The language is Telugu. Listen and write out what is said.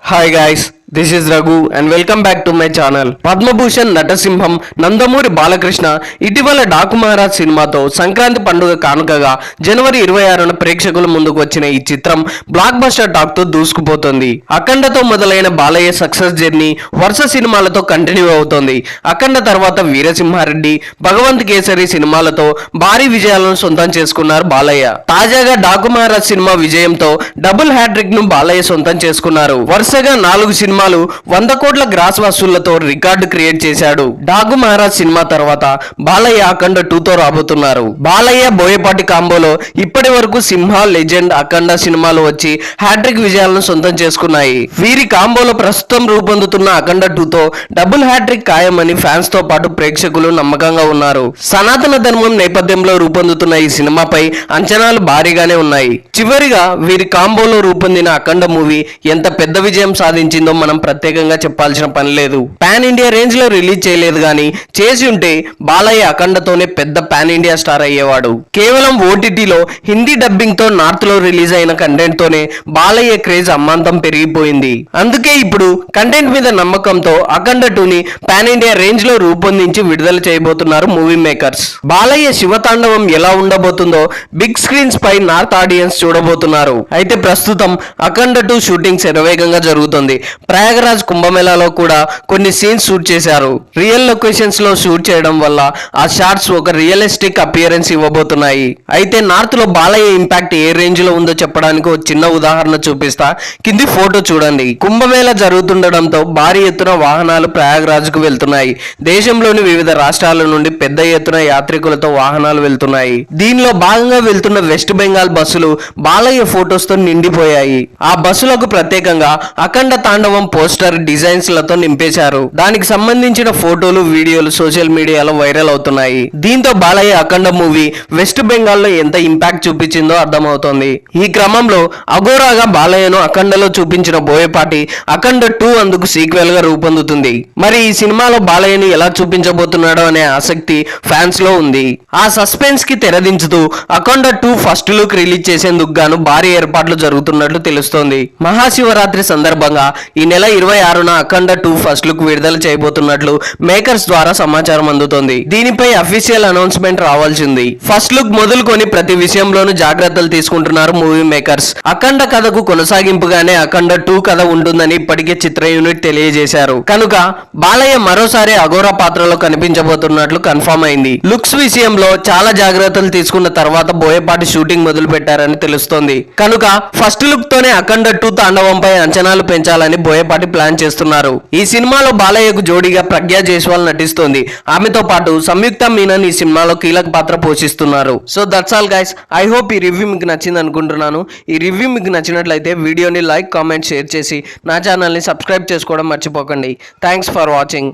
Hi guys, this is Raghu and welcome back to my channel. Padma Bhushan నటసింహం Nandamuri Balakrishna ఇటీవల డాకు మహారాజ్ సినిమాతో సంక్రాంతి పండుగ కానుకగా జనవరి 26న ప్రేక్షకుల ముందుకు వచ్చిన ఈ చిత్రం బ్లాక్ బస్టర్ టాక్ తో దూసుకుపోతుంది. అఖండతో మొదలైన బాలయ్య సక్సెస్ జర్నీ వరుస సినిమాలతో కంటిన్యూ అవుతోంది. అఖండ తర్వాత వీరసింహారెడ్డి, భగవంత్ కేసరి సినిమాలతో భారీ విజయాలను సొంతం చేసుకున్నారు బాలయ్య. తాజాగా డాకు మహారాజ్ సినిమా విజయంతో డబుల్ హ్యాట్రిక్ ను బాలయ్య సొంతం చేసుకున్నారు. వరుసగా 4 సినిమాలు 100 కోట్ల గ్రాస్ వసూళ్లతో రికార్డు క్రియేట్ చేశాడు. డాగు మహారాజ్ సినిమా తర్వాత బాలయ్య అఖండ 2తో రాబోతున్నారు. బాలయ్య బోయపాటి కాంబోలో ఇప్పటి వరకు సింహ, లెజెండ్, అఖండ సినిమాలు వచ్చి హ్యాట్రిక్ విజయాలను సొంతం చేసుకున్నాయి. వీరి కాంబోలో ప్రస్తుతం రూపొందుతున్న అఖండ 2తో డబుల్ హ్యాట్రిక్ ఖాయమని ఫ్యాన్స్ తో పాటు ప్రేక్షకులు నమ్మకంగా ఉన్నారు. సనాతన ధర్మం నేపథ్యంలో రూపొందుతున్న ఈ సినిమాపై అంచనాలు భారీగానే ఉన్నాయి. చివరిగా వీరి కాంబోలో రూపొందిన అఖండ మూవీ ఎంత పెద్ద విజయం సాధించిందో మనం ప్రత్యేకంగా చెప్పాల్సిన పని లేదు. పాన్ ఇండియా రేంజ్ లో రిలీజ్ చేయలేదు గానీ చేసి ఉంటే బాలయ్య అఖండతోనే పెద్ద పాన్ ఇండియా స్టార్ అయ్యేవాడు. కేవలం ఓటీటీలో హిందీ డబ్బింగ్ తో నార్త్ లో రిలీజ్ అయిన కంటెంట్ తోనే బాలయ్య క్రేజ్ అమ్మాంతం పెరిగిపోయింది. అందుకే ఇప్పుడు కంటెంట్ మీద నమ్మకంతో అఖండ 2ని పాన్ ఇండియా రేంజ్ లో రూపొందించి విడుదల చేయబోతున్నారు మూవీ మేకర్స్. బాలయ్య శివతాండవం ఎలా ఉండబోతుందో బిగ్ స్క్రీన్స్ పై నార్త్ ఆడియన్స్ చూడబోతున్నారు. అయితే ప్రస్తుతం అఖండ 2 షూటింగ్ శరవేగంగా జరుగుతుంది. ప్రయాగరాజ్ కుంభమేళాలో కూడా కొన్ని సీన్స్ షూట్ చేశారు. రియల్ లొకేషన్స్ లో షూట్ చేయడం వల్ల ఆ షాట్స్ ఒక రియలిస్టిక్ అపియరెన్స్ ఇవ్వబోతున్నాయి. అయితే నార్త్ లో బాలయ్య ఇంపాక్ట్ ఏ రేంజ్ లో ఉందో చెప్పడానికి ఒక చిన్న ఉదాహరణ చూపిస్తా. కింది ఫోటో చూడండి. కుంభమేళా జరుగుతుండడంతో భారీ ఎత్తున వాహనాలు ప్రయాగరాజ్ కు వెళ్తున్నాయి. దేశంలోని వివిధ రాష్ట్రాల నుండి పెద్ద ఎత్తున యాత్రికులతో వాహనాలు వెళ్తున్నాయి. దీనిలో భాగంగా వెళ్తున్న వెస్ట్ బెంగాల్ బస్సులు బాలయ్య ఫోటోస్ తో నిండిపోయాయి. ఆ బస్సులకు ప్రత్యేకంగా అఖండ తాండవం పోస్టర్ డిజైన్స్ లతో నింపేశారు. దానికి సంబంధించిన ఫోటోలు, వీడియోలు సోషల్ మీడియాలో వైరల్ అవుతున్నాయి. దీంతో బాలయ్య అఖండ మూవీ వెస్ట్ బెంగాల్ లో ఎంత ఇంపాక్ట్ చూపించిందో అర్థమవుతోంది. ఈ క్రమంలో అఘోరాగా బాలయ్యను అఖండలో చూపించిన బోయపాటి అఖండ 2 అందుకు సీక్వెల్ గా రూపొందుతుంది. మరి ఈ సినిమాలో బాలయ్యను ఎలా చూపించబోతున్నాడో అనే ఆసక్తి ఫ్యాన్స్ లో ఉంది. ఆ సస్పెన్స్ కి తెరదించుతూ అఖండ 2 ఫస్ట్ లుక్ రిలీజ్ చేసేందుకు గాను భారీ ఏర్పాట్లు జరుగుతున్నట్లు తెలుస్తోంది. మహాశివరాత్రి సందర్భంగా ఈ నెల 26న అఖండ 2 ఫస్ట్ లుక్ విడుదల చేయబోతున్నట్లు మేకర్స్ ద్వారా సమాచారం అందుతోంది. దీనిపై అఫీషియల్ అనౌన్స్మెంట్ రావాల్సింది. ఫస్ట్ లుక్ మొదలుకొని ప్రతి విషయంలోనూ జాగ్రత్తలు తీసుకుంటున్నారు మూవీ మేకర్స్. అఖండ కథకు కొనసాగింపుగానే అఖండ 2 కథ ఉంటుందని ఇప్పటికే చిత్ర యూనిట్ తెలియజేశారు. కనుక బాలయ్య మరోసారి అఘోరా పాత్రలో కనిపించబోతున్నట్లు కన్ఫర్మ్ అయింది. లుక్స్ విషయంలో చాలా జాగ్రత్తలు తీసుకున్న తర్వాత బోయపాటి షూటింగ్ మొదలు పెట్టారని తెలుస్తోంది. కనుక ఫస్ట్ లుక్ తోనే అఖండ 2 తాండవంపై అంచనాలు పెంచాలని బోయపాటి ప్లాన్ చేస్తున్నారు. ఈ సినిమాలో బాలయ్యకు జోడీగా ప్రజ్ఞా జైస్వాల్ నటిస్తోంది. ఆమెతో పాటు సంయుక్త మీనన్ ఈ సినిమాలో కీలక పాత్ర పోషిస్తున్నారు. So that's all guys. I hope ఈ రివ్యూ మీకు నచ్చింది అనుకుంటున్నాను. ఈ రివ్యూ మీకు నచ్చినట్లయితే వీడియోని లైక్, కామెంట్, షేర్ చేసి నా ఛానల్ని సబ్స్క్రైబ్ చేసుకోవడం మర్చిపోకండి. Thanks for watching.